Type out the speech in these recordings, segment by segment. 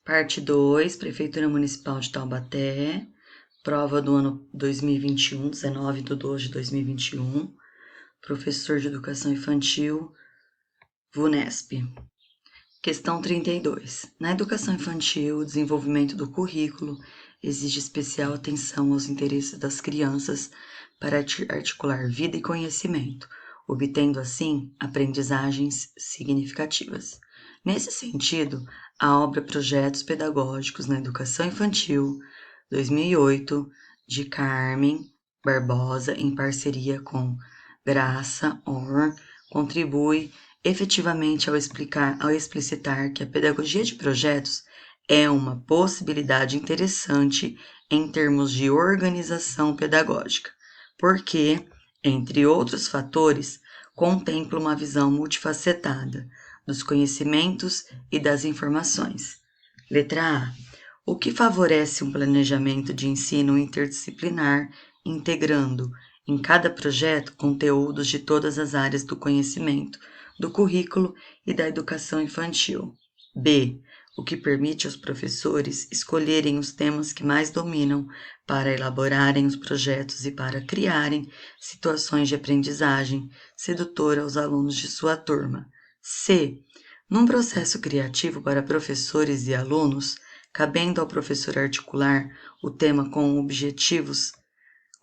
Parte 2, Prefeitura Municipal de Taubaté, prova do ano 2021, 19/2/2021, professor de Educação Infantil, VUNESP. Questão 32. Na educação infantil, o desenvolvimento do currículo exige especial atenção aos interesses das crianças para articular vida e conhecimento, obtendo assim aprendizagens significativas. Nesse sentido, a obra Projetos Pedagógicos na Educação Infantil, 2008, de Carmen Barbosa, em parceria com Graça Or, contribui efetivamente ao explicitar que a pedagogia de projetos é uma possibilidade interessante em termos de organização pedagógica, porque, entre outros fatores, contempla uma visão multifacetada dos conhecimentos e das informações. Letra A. O que favorece um planejamento de ensino interdisciplinar, integrando em cada projeto conteúdos de todas as áreas do conhecimento, do currículo e da educação infantil. B. O que permite aos professores escolherem os temas que mais dominam para elaborarem os projetos e para criarem situações de aprendizagem sedutora aos alunos de sua turma. C. Num processo criativo para professores e alunos, cabendo ao professor articular o tema com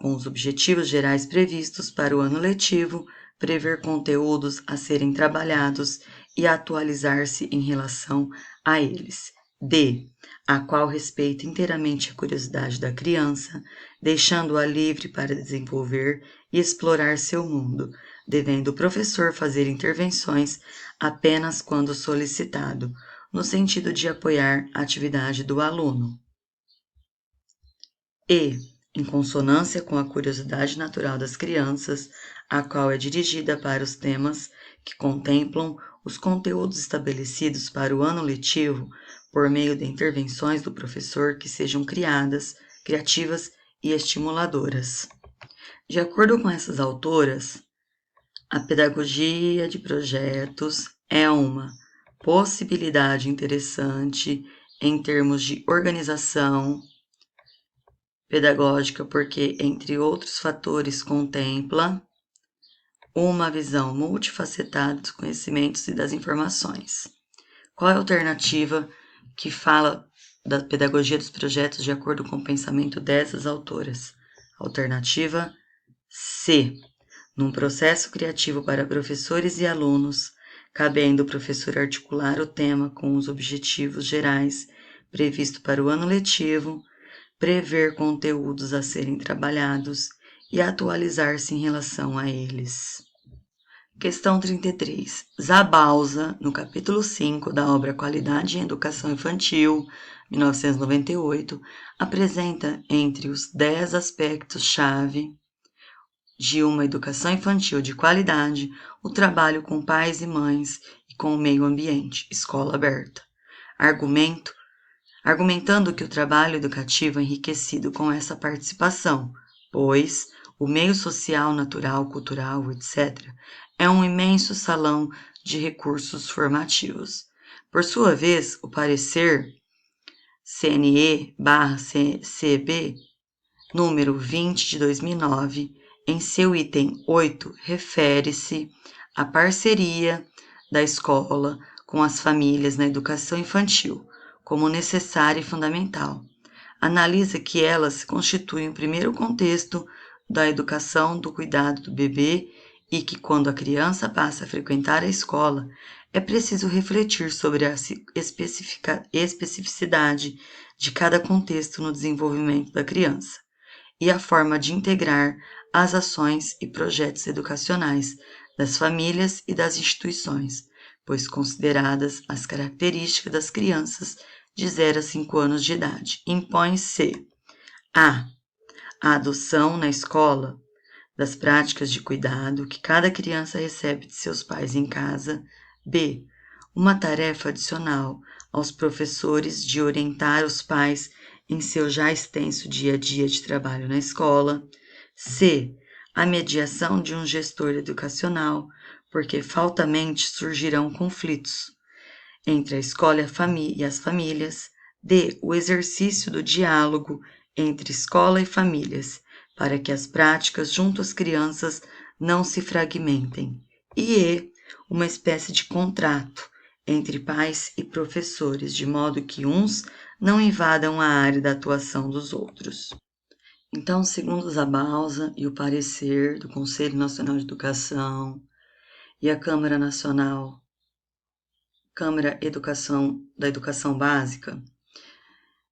os objetivos gerais previstos para o ano letivo, prever conteúdos a serem trabalhados e atualizar-se em relação a eles. D. A qual respeita inteiramente a curiosidade da criança, deixando-a livre para desenvolver e explorar seu mundo, devendo o professor fazer intervenções apenas quando solicitado, no sentido de apoiar a atividade do aluno. E. Em consonância com a curiosidade natural das crianças, a qual é dirigida para os temas que contemplam os conteúdos estabelecidos para o ano letivo, por meio de intervenções do professor que sejam criativas e estimuladoras. De acordo com essas autoras, a pedagogia de projetos é uma possibilidade interessante em termos de organização pedagógica, porque, entre outros fatores, contempla uma visão multifacetada dos conhecimentos e das informações. Qual é a alternativa que fala da pedagogia dos projetos de acordo com o pensamento dessas autoras? Alternativa C. Num processo criativo para professores e alunos, cabendo o professor articular o tema com os objetivos gerais previsto para o ano letivo, prever conteúdos a serem trabalhados e atualizar-se em relação a eles. Questão 33. Zabalza, no capítulo 5 da obra Qualidade em Educação Infantil, 1998, apresenta entre os 10 aspectos-chave de uma educação infantil de qualidade o trabalho com pais e mães e com o meio ambiente, escola aberta. Argumentando que o trabalho educativo é enriquecido com essa participação, pois o meio social, natural, cultural, etc., é um imenso salão de recursos formativos. Por sua vez, o parecer CNE/CB, número 20 de 2009, em seu item 8, refere-se à parceria da escola com as famílias na educação infantil, como necessária e fundamental. Analisa que elas constituem o primeiro contexto da educação do cuidado do bebê e que, quando a criança passa a frequentar a escola, é preciso refletir sobre a especificidade de cada contexto no desenvolvimento da criança e a forma de integrar as ações e projetos educacionais das famílias e das instituições, pois consideradas as características das crianças de 0 a 5 anos de idade, impõe-se a adoção na escola das práticas de cuidado que cada criança recebe de seus pais em casa. B. Uma tarefa adicional aos professores de orientar os pais em seu já extenso dia a dia de trabalho na escola. C. A mediação de um gestor educacional, porque faltamente surgirão conflitos entre a escola e as famílias. D. O exercício do diálogo entre escola e famílias, para que as práticas junto às crianças não se fragmentem. E E. Uma espécie de contrato entre pais e professores, de modo que uns não invadam a área da atuação dos outros. Então, segundo Zabausa e o parecer do Conselho Nacional de Educação e a Câmara da Educação Básica,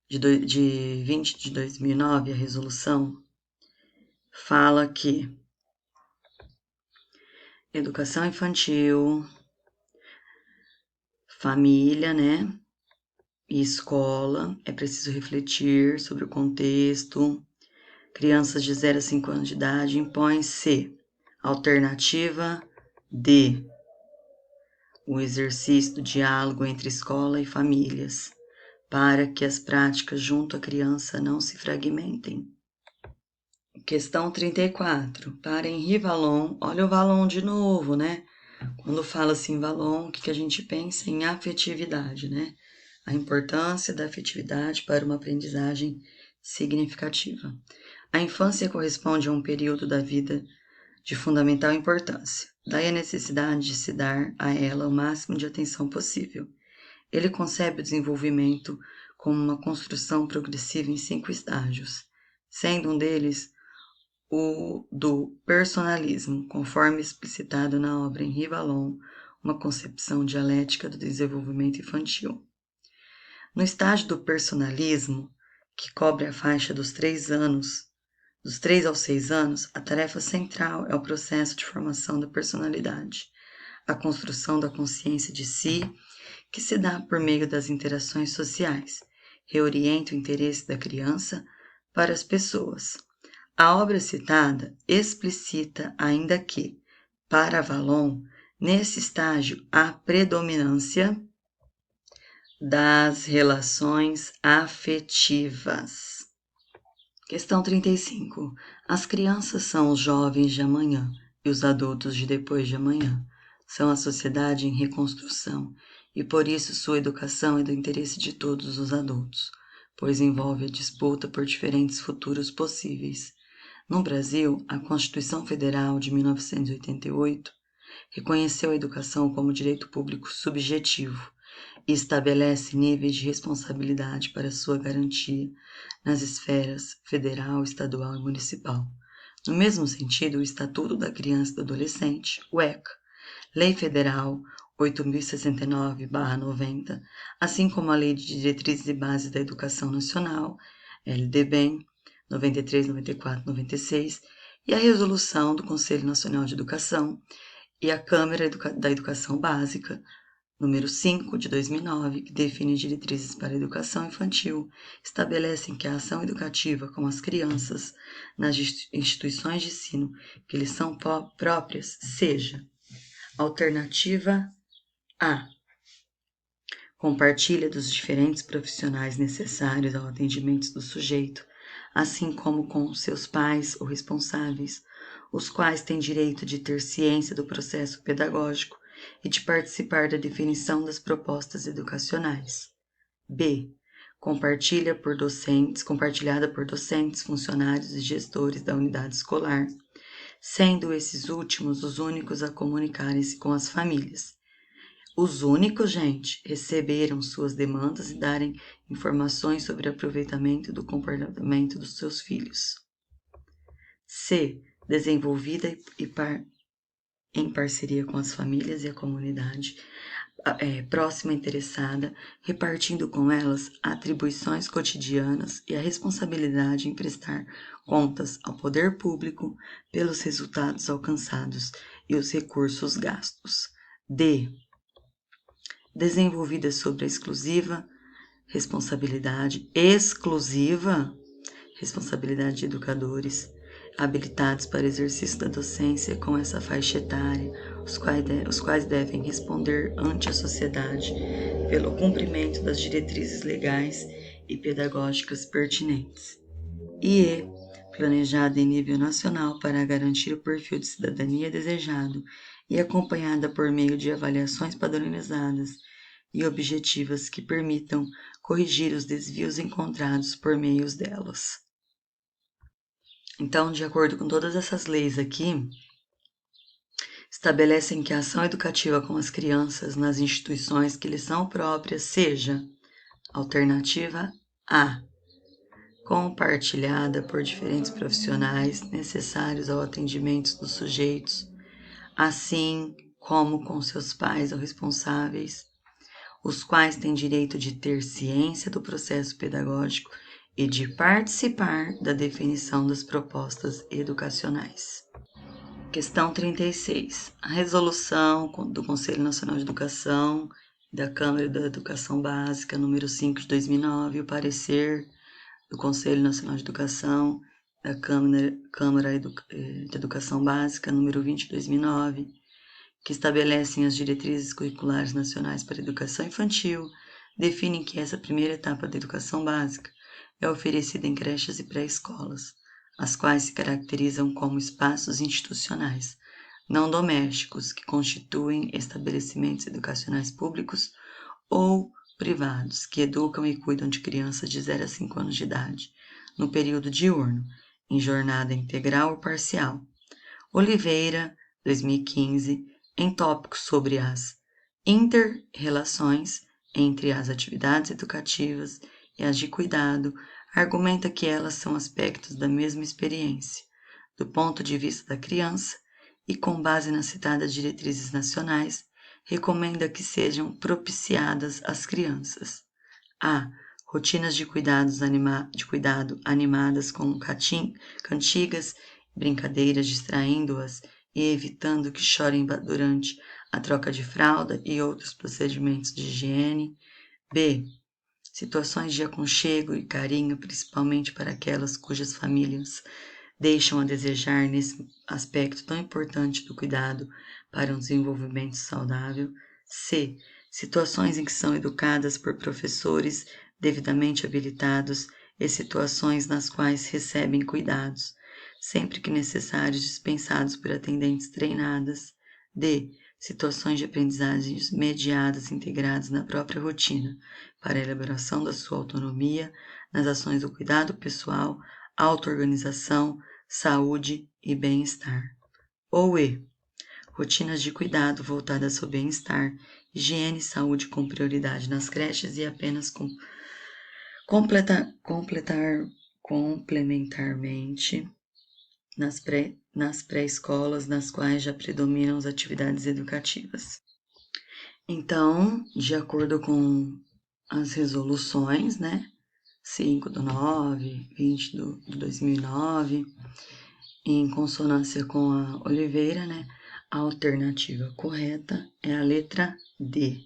de 20 de 2009, a resolução fala que educação infantil, família, né, e escola, é preciso refletir sobre o contexto. Crianças de 0 a 5 anos de idade, impõe-se alternativa D. O exercício do diálogo entre escola e famílias, para que as práticas junto à criança não se fragmentem. Questão 34. Para Henri Vallon, olha o Vallon de novo, né? Quando fala assim Vallon, o que a gente pensa em afetividade, né? A importância da afetividade para uma aprendizagem significativa. A infância corresponde a um período da vida de fundamental importância. Daí a necessidade de se dar a ela o máximo de atenção possível. Ele concebe o desenvolvimento como uma construção progressiva em 5 estágios, sendo um deles o do personalismo, conforme explicitado na obra Henri Vallon, uma concepção dialética do desenvolvimento infantil. No estágio do personalismo, que cobre a faixa dos 3 aos 6 anos, a tarefa central é o processo de formação da personalidade, a construção da consciência de si, que se dá por meio das interações sociais, reorienta o interesse da criança para as pessoas. A obra citada explicita ainda que, para Vallon, nesse estágio há predominância das relações afetivas. Questão 35. As crianças são os jovens de amanhã e os adultos de depois de amanhã. São a sociedade em reconstrução e por isso sua educação é do interesse de todos os adultos, pois envolve a disputa por diferentes futuros possíveis. No Brasil, a Constituição Federal de 1988 reconheceu a educação como direito público subjetivo e estabelece níveis de responsabilidade para sua garantia nas esferas federal, estadual e municipal. No mesmo sentido, o Estatuto da Criança e do Adolescente, o ECA, Lei Federal 8.069/90, assim como a Lei de Diretrizes e Bases da Educação Nacional, LDBEM 93, 94, 96, e a Resolução do Conselho Nacional de Educação e a Câmara da Educação Básica, número 5, de 2009, que define diretrizes para a educação infantil, estabelecem que a ação educativa com as crianças nas instituições de ensino que lhes são próprias seja: alternativa A. Compartilha dos diferentes profissionais necessários ao atendimento do sujeito, assim como com seus pais ou responsáveis, os quais têm direito de ter ciência do processo pedagógico e de participar da definição das propostas educacionais. B. Compartilhada por docentes, funcionários e gestores da unidade escolar, sendo esses últimos os únicos a comunicarem-se com as famílias. Os únicos, gente, receberam suas demandas e darem informações sobre o aproveitamento do comportamento dos seus filhos. C. Desenvolvida em parceria com as famílias e a comunidade próxima interessada, repartindo com elas atribuições cotidianas e a responsabilidade em prestar contas ao poder público pelos resultados alcançados e os recursos gastos. D. Desenvolvida sobre a responsabilidade de educadores habilitados para exercício da docência com essa faixa etária, os quais devem responder ante a sociedade pelo cumprimento das diretrizes legais e pedagógicas pertinentes. E planejada em nível nacional para garantir o perfil de cidadania desejado e acompanhada por meio de avaliações padronizadas e objetivas que permitam corrigir os desvios encontrados por meios delas. Então, de acordo com todas essas leis aqui, estabelecem que a ação educativa com as crianças nas instituições que lhes são próprias seja alternativa A, compartilhada por diferentes profissionais necessários ao atendimento dos sujeitos, assim como com seus pais ou responsáveis, os quais têm direito de ter ciência do processo pedagógico e de participar da definição das propostas educacionais. Questão 36. A resolução do Conselho Nacional de Educação e da Câmara da Educação Básica, número 5 de 2009, e o parecer do Conselho Nacional de Educação da Câmara de Educação Básica, número 20 de 2009, que estabelecem as diretrizes curriculares nacionais para a educação infantil, definem que essa primeira etapa da educação básica é oferecida em creches e pré-escolas, as quais se caracterizam como espaços institucionais, não domésticos, que constituem estabelecimentos educacionais públicos ou privados, que educam e cuidam de crianças de 0 a 5 anos de idade, no período diurno, em jornada integral ou parcial. Oliveira, 2015, em tópicos sobre as inter-relações entre as atividades educativas e as de cuidado, argumenta que elas são aspectos da mesma experiência, do ponto de vista da criança, e com base nas citadas diretrizes nacionais, recomenda que sejam propiciadas às crianças. A. Rotinas de cuidado animadas com cantigas, brincadeiras, distraindo-as e evitando que chorem durante a troca de fralda e outros procedimentos de higiene. B. Situações de aconchego e carinho, principalmente para aquelas cujas famílias deixam a desejar nesse aspecto tão importante do cuidado para um desenvolvimento saudável. C. Situações em que são educadas por professores devidamente habilitados e situações nas quais recebem cuidados, sempre que necessários, dispensados por atendentes treinadas. D. Situações de aprendizagens mediadas integradas na própria rotina, para a elaboração da sua autonomia nas ações do cuidado pessoal, auto-organização, saúde e bem-estar. Ou E. Rotinas de cuidado voltadas ao bem-estar, higiene e saúde com prioridade nas creches e apenas complementarmente nas pré-escolas, nas quais já predominam as atividades educativas. Então, de acordo com as resoluções, 5 do 9, 20 do 2009, em consonância com a Oliveira, a alternativa correta é a letra D.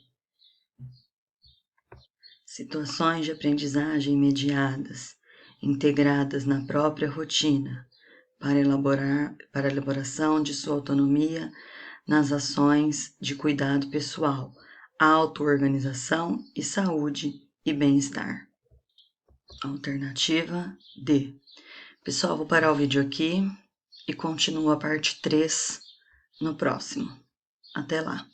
Situações de aprendizagem mediadas, integradas na própria rotina, para a elaboração de sua autonomia nas ações de cuidado pessoal, auto-organização e saúde e bem-estar. Alternativa D. Pessoal, vou parar o vídeo aqui e continuo a parte 3 no próximo. Até lá!